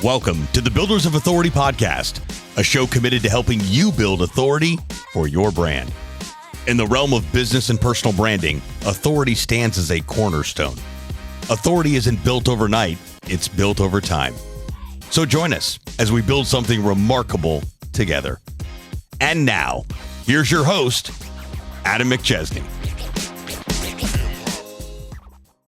Welcome to the Builders of Authority podcast, a show committed to helping you build authority for your brand. In the realm of business and personal branding, authority stands as a cornerstone. Authority isn't built overnight, it's built over time. So join us as we build something remarkable together. And now, here's your host, Adam McChesney.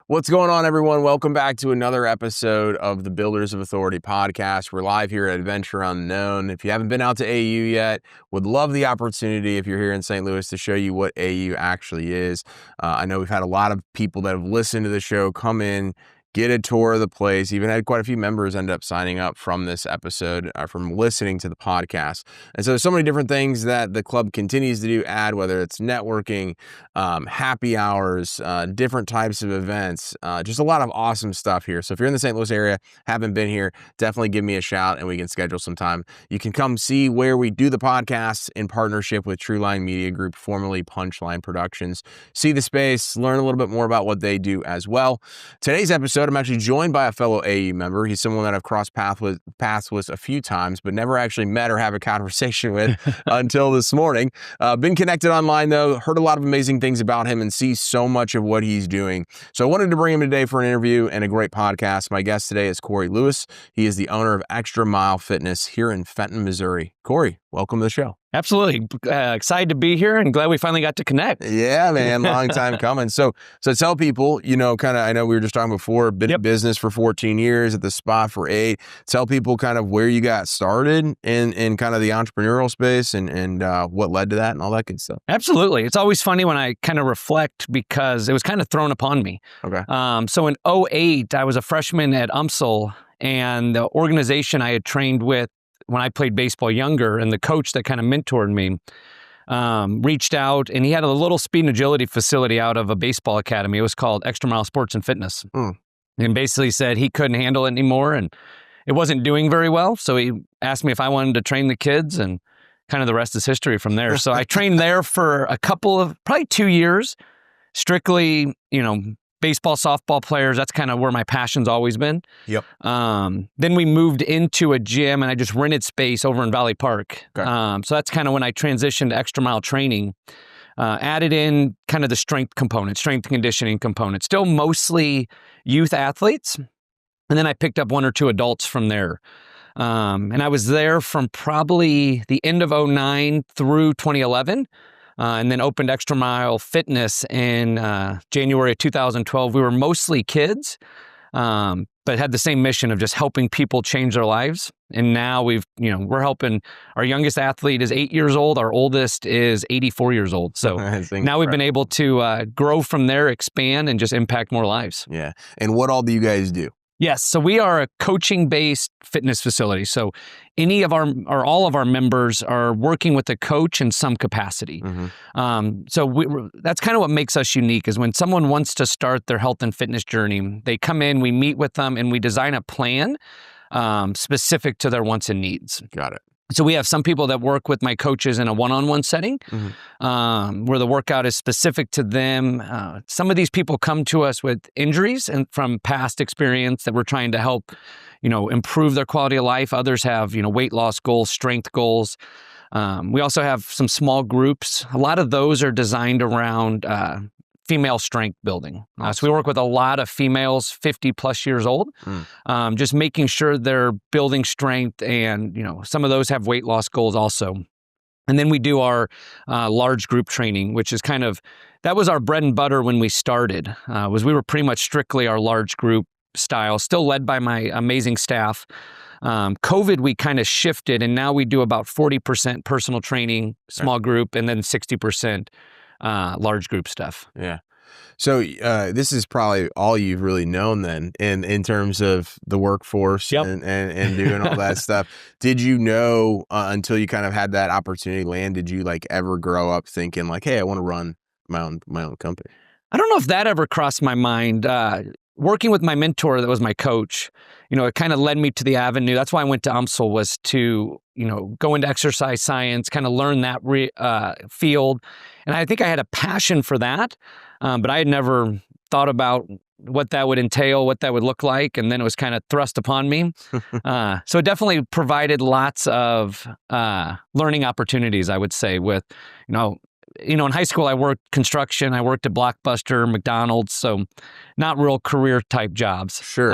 What's going on, everyone? Welcome back to another episode of the Builders of Authority podcast. We're live here at Adventure Unknown. If you haven't been out to AU yet, would love the opportunity, if you're here in St. Louis, to show you what AU actually is. I know we've had a lot of people that have listened to the show come in, get a tour of the place. Even had quite a few members end up signing up from this episode, from listening to the podcast. And so there's so many different things that the club continues to do, whether it's networking, happy hours, different types of events, just a lot of awesome stuff here. So if you're in the St. Louis area, haven't been here, definitely give me a shout and we can schedule some time. You can come see where we do the podcast in partnership with True Line Media Group, formerly Punchline Productions. See the space, learn a little bit more about what they do as well. Today's episode, I'm actually joined by a fellow AU member. He's someone that I've crossed paths with a few times, but never actually met or have a conversation with until this morning. Been connected online though, heard a lot of amazing things about him and see so much of what he's doing. So I wanted to bring him today for an interview and a great podcast. My guest today is Corey Lewis. He is the owner of Extra Mile Fitness here in Fenton, Missouri. Corey, welcome to the show. Absolutely. Excited to be here and glad we finally got to connect. Yeah, man. Long time coming. So tell people, I know we were just talking before, been in business for 14 years, at the spot for 8. Tell people kind of where you got started in kind of the entrepreneurial space and what led to that and all that good stuff. Absolutely. It's always funny when I kind of reflect because it was kind of thrown upon me. Okay. So in 2008, I was a freshman at UMSL, and the organization I had trained with when I played baseball younger, and the coach that kind of mentored me reached out, and he had a little speed and agility facility out of a baseball academy. It was called Extra Mile Sports and Fitness. And basically said he couldn't handle it anymore and it wasn't doing very well. So he asked me if I wanted to train the kids, and kind of the rest is history from there. So I trained there for probably 2 years, strictly, baseball, softball players. That's kind of where my passion's always been. Yep. Then we moved into a gym and I just rented space over in Valley Park. Okay. So that's kind of when I transitioned to Extra Mile training, added in kind of the strength component, strength conditioning component, still mostly youth athletes. And then I picked up 1 or 2 adults from there. And I was there from probably the end of 2009 through 2011. And then opened Extra Mile Fitness in January of 2012. We were mostly kids, but had the same mission of just helping people change their lives. And now we're helping. Our youngest athlete is 8 years old. Our oldest is 84 years old. So now we've been able to grow from there, expand, and just impact more lives. Yeah. And what all do you guys do? Yes. So we are a coaching-based fitness facility. So all of our members are working with a coach in some capacity. So that's kind of what makes us unique, is when someone wants to start their health and fitness journey, they come in, we meet with them, and we design a plan specific to their wants and needs. Got it. So we have some people that work with my coaches in a one-on-one setting, where the workout is specific to them. Some of these people come to us with injuries and from past experience that we're trying to help, improve their quality of life. Others have, weight loss goals, strength goals. We also have some small groups. A lot of those are designed around female strength building. So we work with a lot of females 50 plus years old, just making sure they're building strength, and some of those have weight loss goals also. And then we do our large group training, which is that was our bread and butter when we started, we were pretty much strictly our large group style, still led by my amazing staff. COVID, we kind of shifted, and now we do about 40% personal training, small group, and then 60% large group stuff. Yeah. So this is probably all you've really known then in terms of the workforce and doing all that stuff. Did you know until you kind of had that opportunity land, did you ever grow up thinking hey, I want to run my own company? I don't know if that ever crossed my mind. Working with my mentor that was my coach, it kind of led me to the avenue. That's why I went to UMSL, was to, go into exercise science, kind of learn that field. And I think I had a passion for that, but I had never thought about what that would entail, what that would look like, and then it was kind of thrust upon me. So it definitely provided lots of learning opportunities, I would say, with, in high school, I worked construction. I worked at Blockbuster, McDonald's, so not real career type jobs. Sure.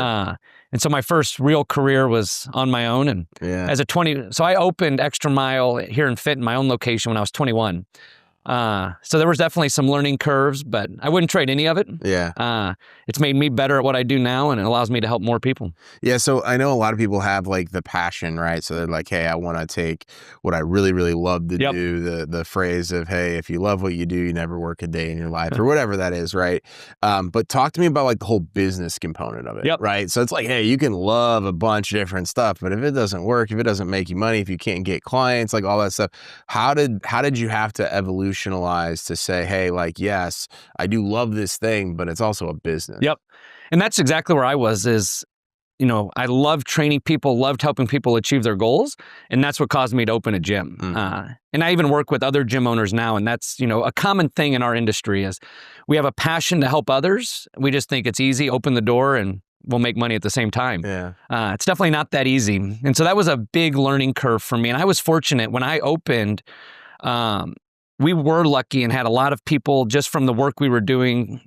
And so my first real career was on my own. And so I opened Extra Mile here in Fenton, my own location, when I was 21. So there was definitely some learning curves, but I wouldn't trade any of it. Yeah. It's made me better at what I do now, and it allows me to help more people. Yeah. So I know a lot of people have like the passion, right? So they're like, hey, I want to take what I really, really love to do, the phrase of, hey, if you love what you do, you never work a day in your life, or whatever that is, right? But talk to me about like the whole business component of it, right? So it's like, hey, you can love a bunch of different stuff, but if it doesn't work, if it doesn't make you money, if you can't get clients, like all that stuff, how did you have to evolutionize to say, hey, like, yes, I do love this thing, but it's also a business? Yep. And that's exactly where I was, I loved training people, loved helping people achieve their goals. And that's what caused me to open a gym. And I even work with other gym owners now. And that's, a common thing in our industry is we have a passion to help others. We just think it's easy, open the door and we'll make money at the same time. Yeah. It's definitely not that easy. And so that was a big learning curve for me. And I was fortunate when I opened, we were lucky and had a lot of people just from the work we were doing,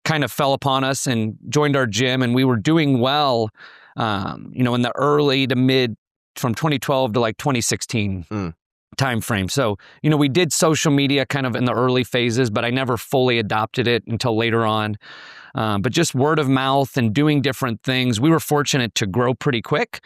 kind of fell upon us and joined our gym, and we were doing well, in the early to mid, from 2012 to like 2016 time frame. So, we did social media kind of in the early phases, but I never fully adopted it until later on. But just word of mouth and doing different things, we were fortunate to grow pretty quick.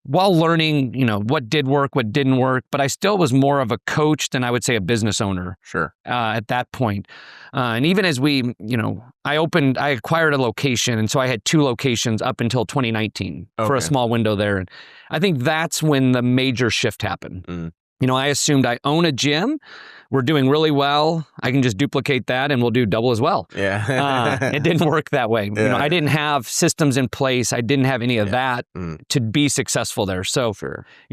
While learning, what did work, what didn't work, but I still was more of a coach than I would say a business owner. Sure. At that point. And even as I acquired a location. And so I had 2 locations up until 2019 for a small window there. And I think that's when the major shift happened. I assumed I own a gym. We're doing really well. I can just duplicate that and we'll do double as well. Yeah. It didn't work that way. Yeah. I didn't have systems in place. I didn't have any of that to be successful there. So,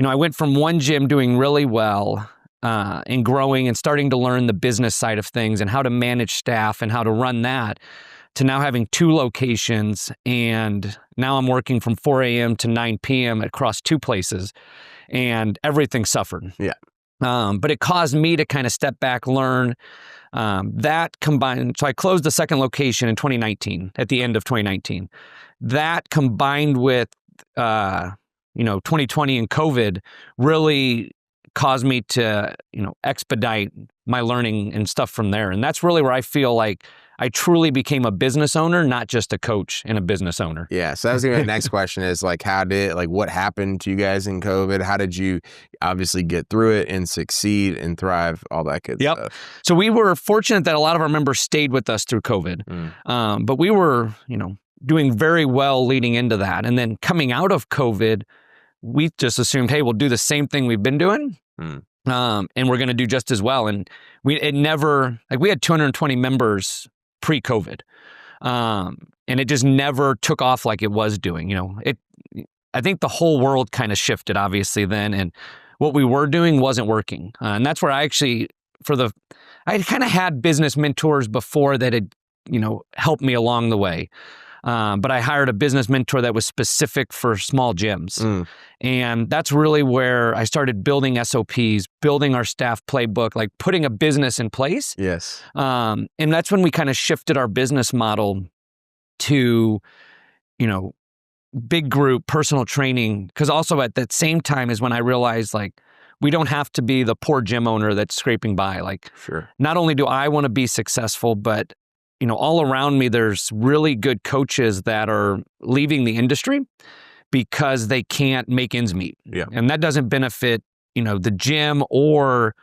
I went from one gym doing really well and growing and starting to learn the business side of things and how to manage staff and how to run that, to now having 2 locations. And now I'm working from 4 a.m. to 9 p.m. across 2 places, and everything suffered. Yeah. But it caused me to kind of step back, learn that combined. So I closed the second location in 2019, at the end of 2019. That combined with, 2020 and COVID really caused me to, expedite my learning and stuff from there. And that's really where I feel like I truly became a business owner, not just a coach and a business owner. Yeah. So that was the next question is like, what happened to you guys in COVID? How did you obviously get through it and succeed and thrive, all that good stuff? So we were fortunate that a lot of our members stayed with us through COVID. But we were, doing very well leading into that. And then coming out of COVID, we just assumed, hey, we'll do the same thing we've been doing. And we're going to do just as well. And we had 220 members pre-COVID. And it just never took off like it was doing. I think the whole world kind of shifted obviously then, and what we were doing wasn't working. And that's where I actually, I kind of had business mentors before that had, helped me along the way. But I hired a business mentor that was specific for small gyms. And that's really where I started building SOPs, building our staff playbook, like putting a business in place. Yes. And that's when we kind of shifted our business model to, big group personal training. Because also at that same time is when I realized like, we don't have to be the poor gym owner that's scraping by. Like, not only do I want to be successful, but all around me, there's really good coaches that are leaving the industry because they can't make ends meet. Yeah. And that doesn't benefit, the gym or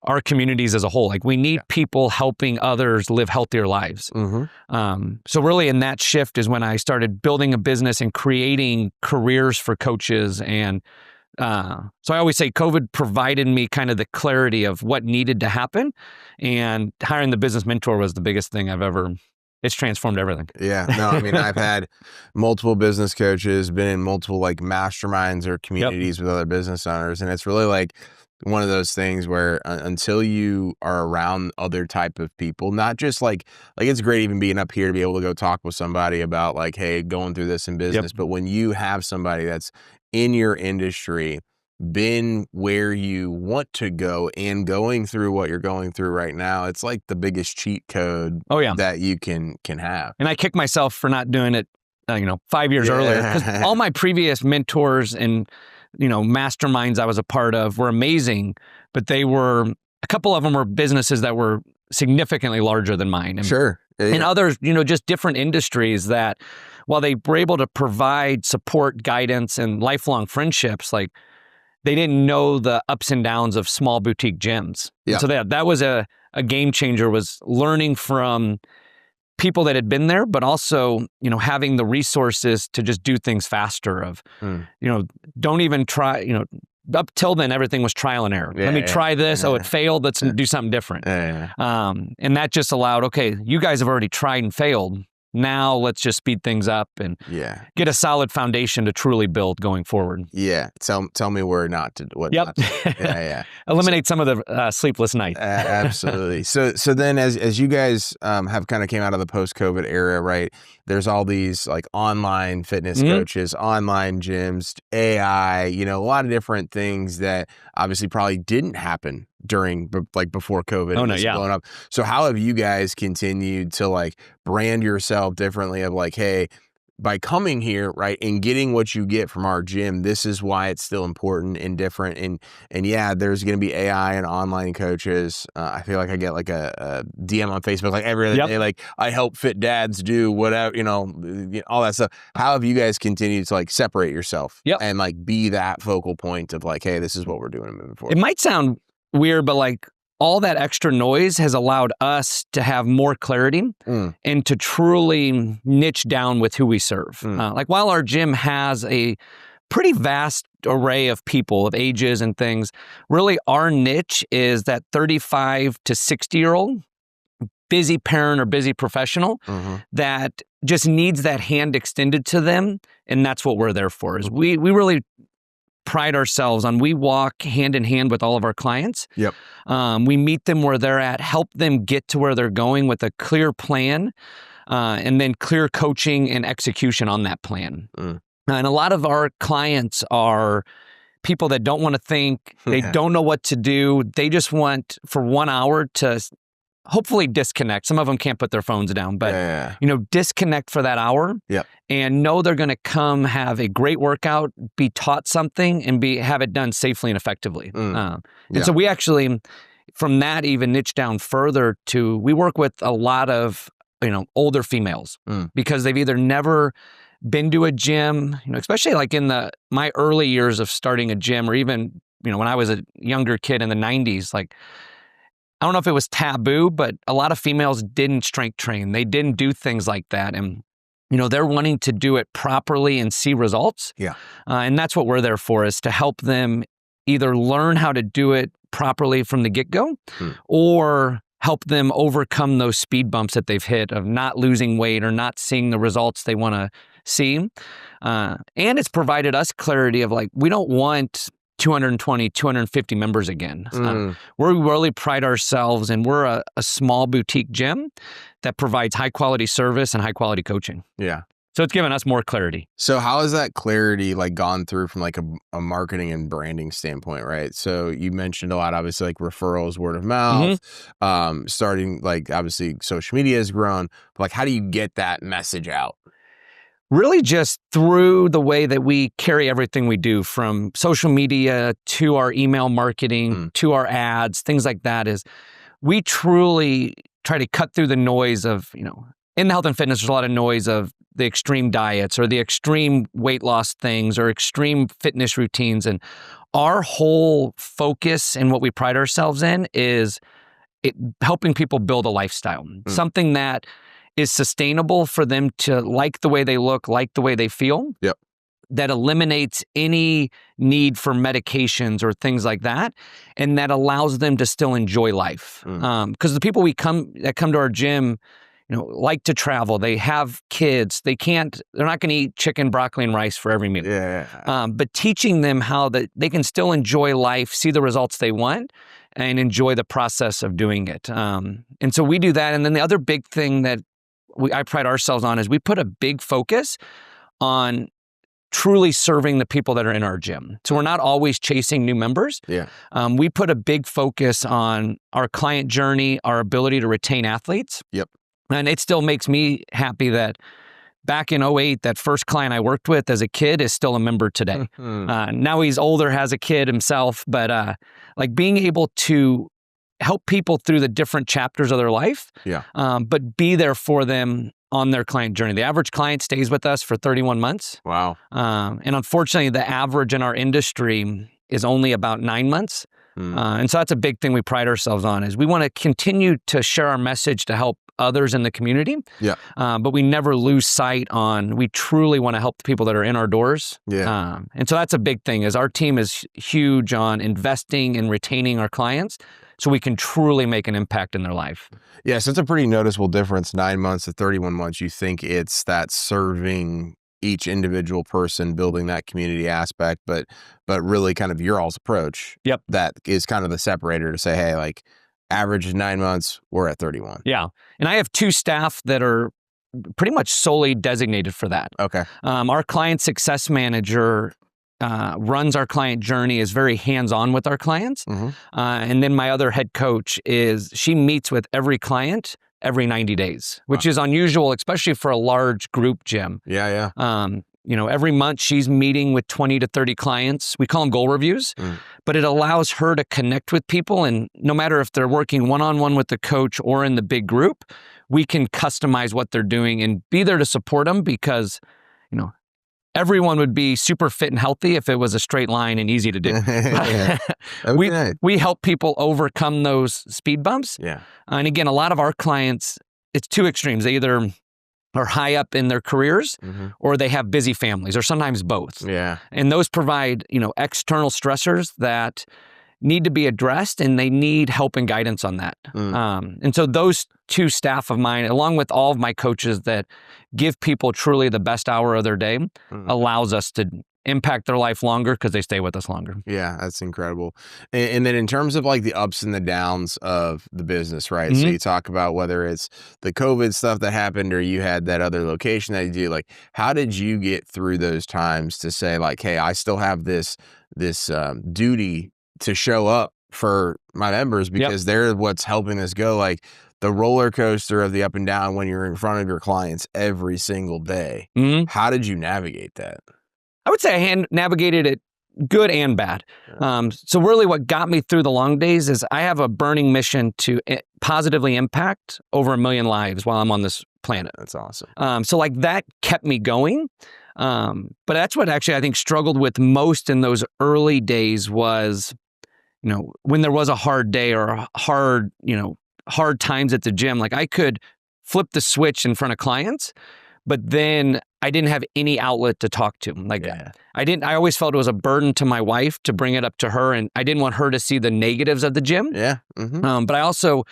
our communities as a whole. Like we need people helping others live healthier lives. So really in that shift is when I started building a business and creating careers for coaches. And so I always say COVID provided me kind of the clarity of what needed to happen, and hiring the business mentor was the biggest thing it's transformed everything. Yeah. No, I mean, I've had multiple business coaches, been in multiple like masterminds or communities with other business owners. And it's really like, one of those things where until you are around other type of people, not just like it's great even being up here to be able to go talk with somebody about like, hey, going through this in business. But when you have somebody that's in your industry, been where you want to go and going through what you're going through right now, it's like the biggest cheat code that you can have. And I kick myself for not doing it 5 years earlier, because all my previous mentors and masterminds I was a part of were amazing, but a couple of them were businesses that were significantly larger than mine. And, and others, just different industries that while they were able to provide support, guidance, and lifelong friendships, like they didn't know the ups and downs of small boutique gyms. Yeah. So that was a game changer, was learning from people that had been there, but also, having the resources to just do things faster don't even try, up till then, everything was trial and error. Let me try this. Oh, it failed. Let's do something different. And that just allowed, okay, you guys have already tried and failed. Now let's just speed things up and get a solid foundation to truly build going forward. Yeah. Tell me where not to, what not to. Eliminate some of the sleepless nights. Absolutely. So then as you guys have kind of came out of the post-COVID era, right? There's all these like online fitness coaches, online gyms, AI, a lot of different things that obviously probably didn't happen during before COVID blowing up. So how have you guys continued to like brand yourself differently of like, hey, by coming here, right, and getting what you get from our gym, this is why it's still important and different. And yeah, there's going to be AI and online coaches. I feel like I get like a DM on Facebook like every other day, like I help fit dads do whatever, all that stuff. How have you guys continued to like separate yourself and like be that focal point of like, hey, this is what we're doing moving forward? It might sound weird, but like all that extra noise has allowed us to have more clarity and to truly niche down with who we serve. Like while our gym has a pretty vast array of people of ages and things, really our niche is that 35 to 60-year-old busy parent or busy professional that just needs that hand extended to them. And that's what we're there for. Is we really pride ourselves on, we walk hand in hand with all of our clients. We meet them where they're at, help them get to where they're going with a clear plan, and then clear coaching and execution on that plan. And a lot of our clients are people that don't want to think, they don't know what to do. They just want for 1 hour to hopefully disconnect. Some of them can't put their phones down, but disconnect for that hour and know they're going to come have a great workout, be taught something, and have it done safely and effectively. And so we actually, from that, even niche down further to, we work with a lot of, older females because they've either never been to a gym, especially like in my early years of starting a gym, or even, when I was a younger kid in the 90s, like, I don't know if it was taboo, but a lot of females didn't strength train. They didn't do things like that. And, they're wanting to do it properly and see results. And that's what we're there for, is to help them either learn how to do it properly from the get-go or help them overcome those speed bumps that they've hit of not losing weight or not seeing the results they want to see. And it's provided us clarity of like, we don't want 220, 250 members again. We really pride ourselves, and we're a small boutique gym that provides high quality service and high quality coaching. So it's given us more clarity. So how has that clarity like gone through from like a marketing and branding standpoint, right? So you mentioned a lot, obviously, like referrals, word of mouth, starting like obviously social media has grown, but like how do you get that message out? Really just through the way that we carry everything we do, from social media to our email marketing to our ads, things like that, is we truly try to cut through the noise of, in health and fitness, there's a lot of noise of the extreme diets or the extreme weight loss things or extreme fitness routines. And our whole focus and what we pride ourselves in is helping people build a lifestyle, something that is sustainable for them to like the way they look, like the way they feel, that eliminates any need for medications or things like that, and that allows them to still enjoy life. Because the people that come to our gym, like to travel. They have kids. They're not going to eat chicken, broccoli, and rice for every meal. Yeah. But teaching them how that they can still enjoy life, see the results they want, and enjoy the process of doing it. And so we do that. And then the other big thing that I pride ourselves on is we put a big focus on truly serving the people that are in our gym. So we're not always chasing new members. Yeah. We put a big focus on our client journey, our ability to retain athletes. Yep. And it still makes me happy that back in 2008, that first client I worked with as a kid is still a member today. Now he's older, has a kid himself, but like being able to help people through the different chapters of their life, but be there for them on their client journey. The average client stays with us for 31 months. Wow. And unfortunately, the average in our industry is only about 9 months. And so that's a big thing we pride ourselves on is we want to continue to share our message to help others in the community. Yeah. But we never lose sight on, we truly want to help the people that are in our doors. Yeah. And so that's a big thing is our team is huge on investing and retaining our clients so we can truly make an impact in their life. Yeah, so it's a pretty noticeable difference, 9 months to 31 months. You think it's that serving each individual person, building that community aspect, but really kind of your all's approach. Yep. That is kind of the separator to say, hey, like average is 9 months, we're at 31. Yeah. And I have 2 staff that are pretty much solely designated for that. Okay. Our client success manager runs our client journey, is very hands-on with our clients. And then my other head coach she meets with every client every 90 days, which is unusual, especially for a large group gym. Yeah. Every month she's meeting with 20 to 30 clients. We call them goal reviews, but it allows her to connect with people. And no matter if they're working one-on-one with the coach or in the big group, we can customize what they're doing and be there to support them because, everyone would be super fit and healthy if it was a straight line and easy to do. We help people overcome those speed bumps. Yeah. And again, a lot of our clients, it's 2 extremes. They either are high up in their careers or they have busy families or sometimes both. Yeah. And those provide, external stressors that need to be addressed and they need help and guidance on that. And so those 2 staff of mine, along with all of my coaches that give people truly the best hour of their day, allows us to impact their life longer because they stay with us longer. Yeah, that's incredible. And then in terms of like the ups and the downs of the business, right? So you talk about whether it's the COVID stuff that happened or you had that other location that you do, like how did you get through those times to say like, hey, I still have this duty to show up for my members because they're what's helping us go, like the roller coaster of the up and down when you're in front of your clients every single day. How did you navigate that? I would say I navigated it good and bad. So really what got me through the long days is I have a burning mission to positively impact over 1 million lives while I'm on this planet. That's awesome. So like that kept me going. But that's what actually I think struggled with most in those early days was, when there was a hard day or hard times at the gym, like I could flip the switch in front of clients, but then I didn't have any outlet to talk to. Like I always felt it was a burden to my wife to bring it up to her, and I didn't want her to see the negatives of the gym. Yeah. But I also,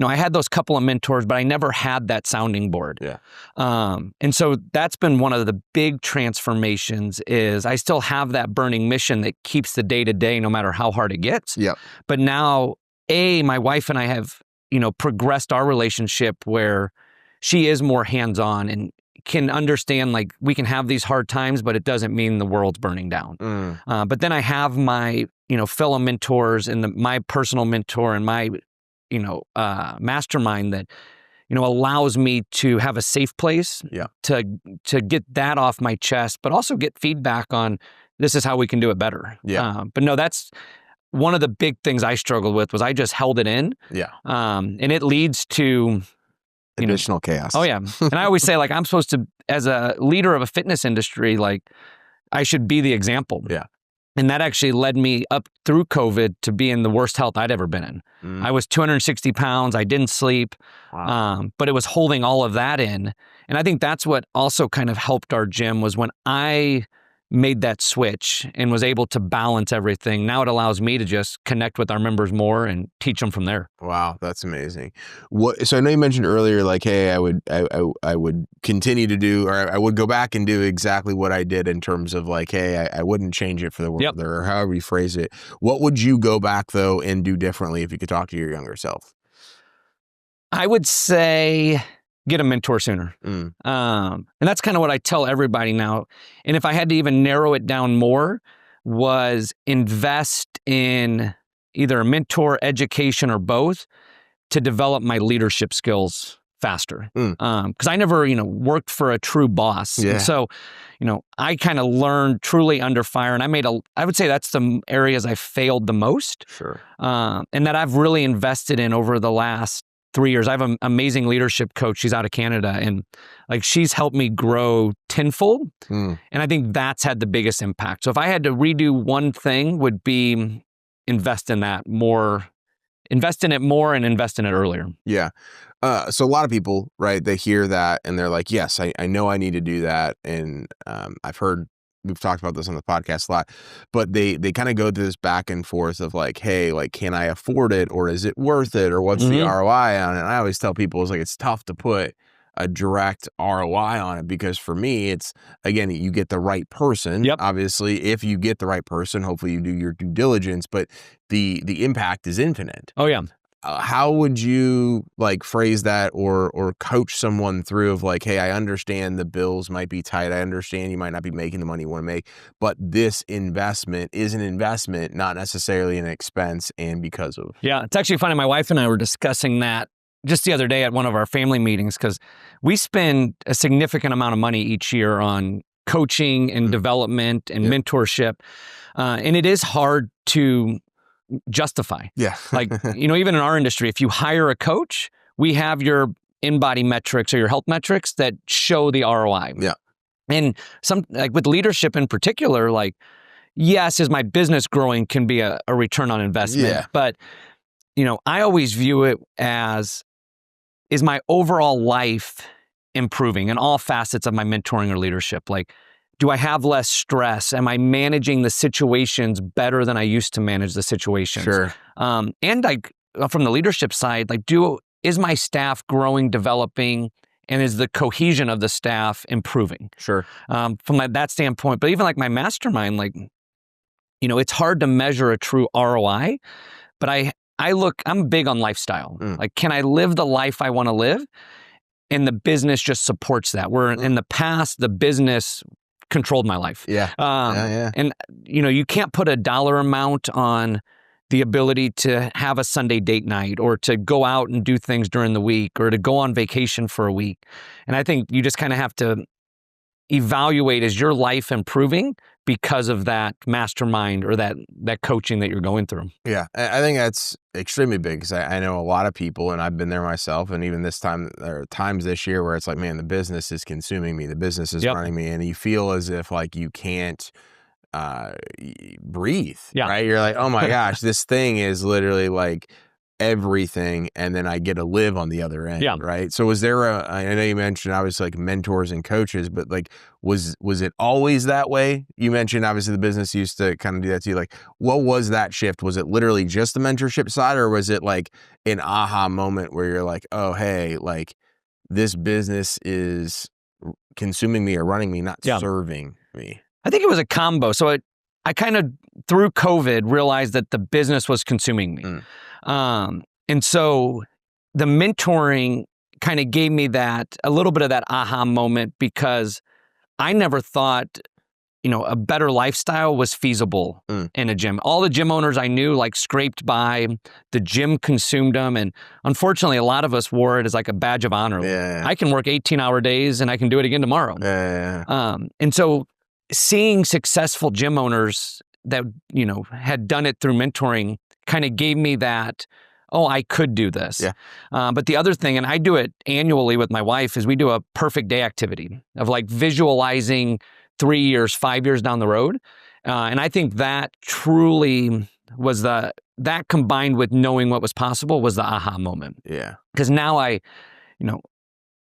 I had those couple of mentors, but I never had that sounding board. Yeah. And so that's been one of the big transformations is I still have that burning mission that keeps the day to day, no matter how hard it gets. Yeah. But now, my wife and I have, progressed our relationship where she is more hands-on and can understand like we can have these hard times, but it doesn't mean the world's burning down. But then I have my, fellow mentors and my personal mentor and my, mastermind that, allows me to have a safe place to get that off my chest, but also get feedback on this is how we can do it better. Yeah. But no, that's one of the big things I struggled with was I just held it in. Yeah. And it leads to additional chaos. Oh yeah. And I always say like, I'm supposed to, as a leader of a fitness industry, like I should be the example. Yeah. And that actually led me up through COVID to be in the worst health I'd ever been in. I was 260 pounds. I didn't sleep, but it was holding all of that in. And I think that's what also kind of helped our gym was when I made that switch and was able to balance everything. Now it allows me to just connect with our members more and teach them from there. Wow, that's amazing. So I know you mentioned earlier, like, hey, I would continue to do, or I would go back and do exactly what I did in terms of like, hey, I wouldn't change it for the world, or however you phrase it. What would you go back though and do differently if you could talk to your younger self? I would say get a mentor sooner. And that's kind of what I tell everybody now. And if I had to even narrow it down more, was invest in either a mentor, education, or both to develop my leadership skills faster. Because I never, worked for a true boss. Yeah. And so, I kind of learned truly under fire. And I would say that's the areas I failed the most. Sure. And that I've really invested in over the last 3 years. I have an amazing leadership coach. She's out of Canada, and like she's helped me grow tenfold. And I think that's had the biggest impact. So if I had to redo one thing, would be invest in it more and invest in it earlier. Yeah. So a lot of people, right, they hear that and they're like, yes, I know I need to do that. And we've talked about this on the podcast a lot, but they kind of go through this back and forth of like, hey, like, can I afford it, or is it worth it, or what's the ROI on it? And I always tell people, it's tough to put a direct ROI on it, because for me, it's, again, you get the right person. Obviously, if you get the right person, hopefully you do your due diligence, but the impact is infinite. Oh yeah. How would you like phrase that or coach someone through of like, hey, I understand the bills might be tight. I understand you might not be making the money you want to make, but this investment is an investment, not necessarily an expense. And because of. Yeah, it's actually funny. My wife and I were discussing that just the other day at one of our family meetings, because we spend a significant amount of money each year on coaching and development and mentorship. And it is hard to justify. Yeah. Like, even in our industry, if you hire a coach, we have your in-body metrics or your health metrics that show the ROI. Yeah. And like with leadership in particular, like, yes, is my business growing can be a return on investment. Yeah. But, I always view it as, is my overall life improving in all facets of my mentoring or leadership? Like, do I have less stress? Am I managing the situations better than I used to manage the situations? Sure. And like from the leadership side, like is my staff growing, developing, and is the cohesion of the staff improving? Sure. From that standpoint, but even like my mastermind, like, it's hard to measure a true ROI, but I'm big on lifestyle. Like, can I live the life I want to live? And the business just supports that. Where in the past, the business controlled my life. Yeah. And, you can't put a dollar amount on the ability to have a Sunday date night, or to go out and do things during the week, or to go on vacation for a week. And I think you just kind of have to evaluate, is your life improving because of that mastermind or that coaching that you're going through? Yeah, I think that's extremely big, because I know a lot of people, and I've been there myself, and even this time, there are times this year where it's like, man, the business is consuming me, the business is running me, and you feel as if like you can't breathe, right? You're like, oh my gosh, this thing is literally like everything, and then I get to live on the other end, right? So was there I know you mentioned obviously like mentors and coaches, but like was it always that way? You mentioned obviously the business used to kind of do that to you. Like, what was that shift? Was it literally just the mentorship side, or was it like an aha moment where you're like, oh hey, like this business is consuming me or running me, not serving me? I think it was a combo. So I kind of, through COVID, realized that the business was consuming me. And so the mentoring kind of gave me a little bit of that aha moment, because I never thought, a better lifestyle was feasible in a gym. All the gym owners I knew like scraped by, the gym consumed them. And unfortunately, a lot of us wore it as like a badge of honor. I can work 18-hour days and I can do it again tomorrow. And so seeing successful gym owners that, had done it through mentoring kind of gave me that, oh, I could do this. But the other thing, and I do it annually with my wife, is we do a perfect day activity of like visualizing 3 years, 5 years down the road. And I think that truly was that combined with knowing what was possible was the aha moment. Yeah. Because now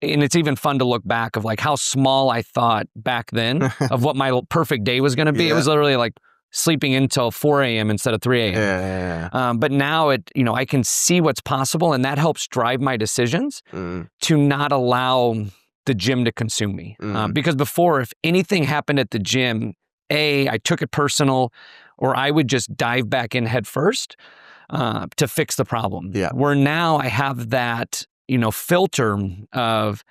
and it's even fun to look back of like how small I thought back then of what my perfect day was going to be. Yeah. It was literally like sleeping until 4 a.m. instead of 3 a.m. Yeah. But now I can see what's possible, and that helps drive my decisions to not allow the gym to consume me. Because before, if anything happened at the gym, I took it personal, or I would just dive back in head first to fix the problem. Yeah. Where now I have that, filter of,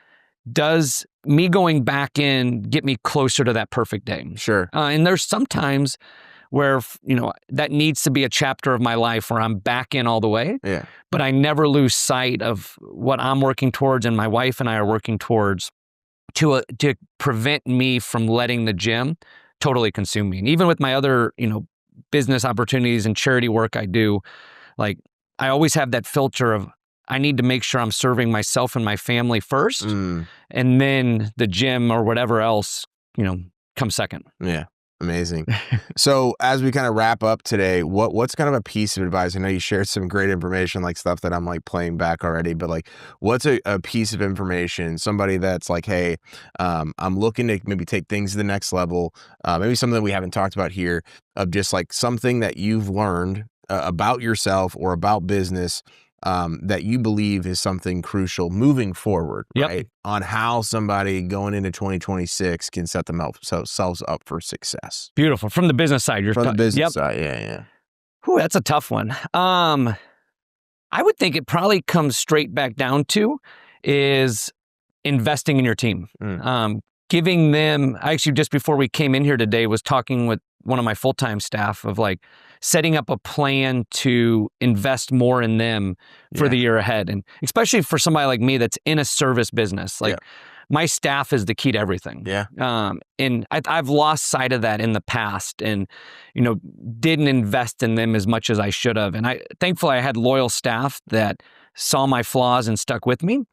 does me going back in get me closer to that perfect day? Sure. And there's sometimes where, that needs to be a chapter of my life where I'm back in all the way. Yeah. But I never lose sight of what I'm working towards and my wife and I are working towards to prevent me from letting the gym totally consume me. And even with my other, business opportunities and charity work I do, like I always have that filter of, I need to make sure I'm serving myself and my family first, and then the gym or whatever else, comes second. Yeah. Amazing. So as we kind of wrap up today, what's kind of a piece of advice? I know you shared some great information, like stuff that I'm like playing back already, but like what's a piece of information, somebody that's like, hey, I'm looking to maybe take things to the next level, maybe something that we haven't talked about here, of just like something that you've learned about yourself or about business that you believe is something crucial moving forward, right? On how somebody going into 2026 can set themselves up for success. Beautiful. From the business side, From the business side, yeah. Whew, that's a tough one. I would think it probably comes straight back down to is investing in your team. Giving them, actually just before we came in here today, was talking with one of my full-time staff of like setting up a plan to invest more in them for the year ahead. And especially for somebody like me that's in a service business, like my staff is the key to everything. And I've lost sight of that in the past and, didn't invest in them as much as I should have. And thankfully I had loyal staff that saw my flaws and stuck with me.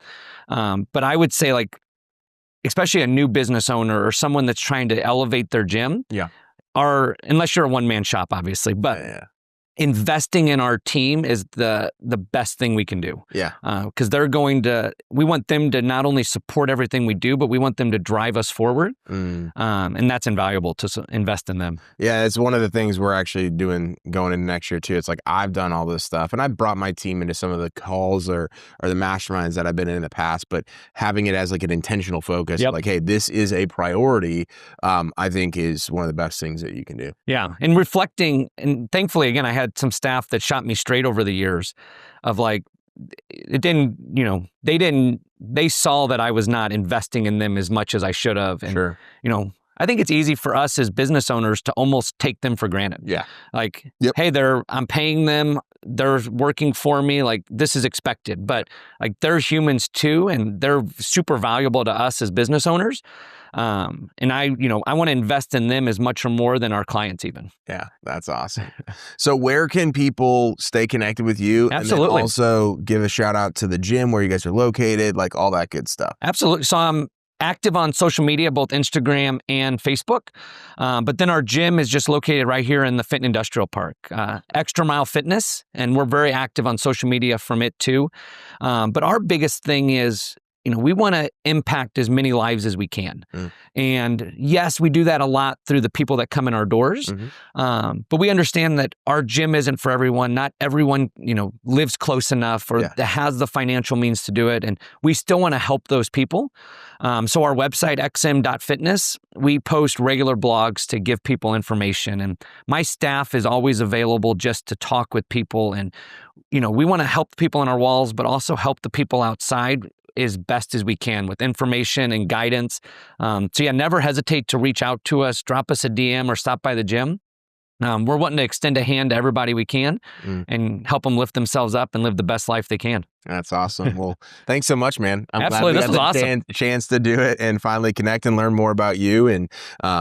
But I would say like, especially a new business owner or someone that's trying to elevate their gym, unless you're a one-man shop, obviously, but investing in our team is the best thing we can do. Because we want them to not only support everything we do, but we want them to drive us forward. And that's invaluable to invest in them. Yeah, it's one of the things we're actually doing going into next year too. It's like I've done all this stuff and I've brought my team into some of the calls or the masterminds that I've been in the past, but having it as like an intentional focus, like, hey, this is a priority, I think is one of the best things that you can do. Yeah. And reflecting, and thankfully, again, I had some staff that shot me straight over the years of like, they saw that I was not investing in them as much as I should have. And, I think it's easy for us as business owners to almost take them for granted. Like, hey, I'm paying them, they're working for me, like this is expected, but like they're humans too, and they're super valuable to us as business owners. And I want to invest in them as much or more than our clients even. Yeah, that's awesome. So where can people stay connected with you? Absolutely. And then also give a shout out to the gym where you guys are located, like all that good stuff. Absolutely. So I'm active on social media, both Instagram and Facebook. But then our gym is just located right here in the Fenton Industrial Park, Extra Mile Fitness. And we're very active on social media from it too. But our biggest thing is, we want to impact as many lives as we can. And yes, we do that a lot through the people that come in our doors. But we understand that our gym isn't for everyone. Not everyone, lives close enough or has the financial means to do it. And we still want to help those people. So our website, xm.fitness, we post regular blogs to give people information. And my staff is always available just to talk with people. And, we want to help people in our walls, but also help the people outside as best as we can with information and guidance. So never hesitate to reach out to us, drop us a DM or stop by the gym. We're wanting to extend a hand to everybody we can and help them lift themselves up and live the best life they can. That's awesome. Well, thanks so much, man. I'm Absolutely. glad we got the chance to do it and finally connect and learn more about you. And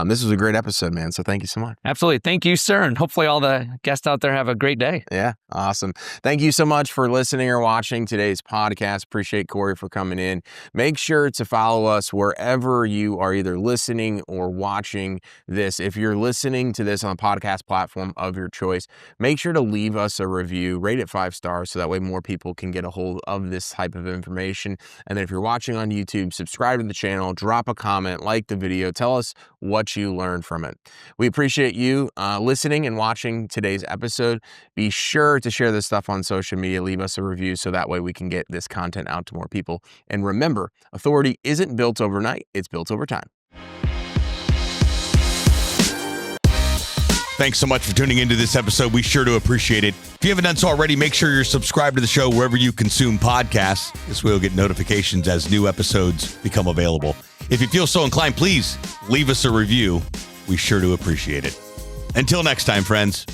this was a great episode, man. So thank you so much. Absolutely. Thank you, sir. And hopefully all the guests out there have a great day. Yeah. Awesome. Thank you so much for listening or watching today's podcast. Appreciate Corey for coming in. Make sure to follow us wherever you are either listening or watching this. If you're listening to this on a podcast platform of your choice, make sure to leave us a review, rate it 5 stars so that way more people can get a hold hold of this type of information. And then if you're watching on YouTube, subscribe to the channel, drop a comment, like the video, tell us what you learned from it. We appreciate you listening and watching today's episode. Be sure to share this stuff on social media, leave us a review so that way we can get this content out to more people. And remember, authority isn't built overnight, it's built over time. Thanks so much for tuning into this episode. We sure do appreciate it. If you haven't done so already, make sure you're subscribed to the show wherever you consume podcasts. This way you'll get notifications as new episodes become available. If you feel so inclined, please leave us a review. We sure do appreciate it. Until next time, friends.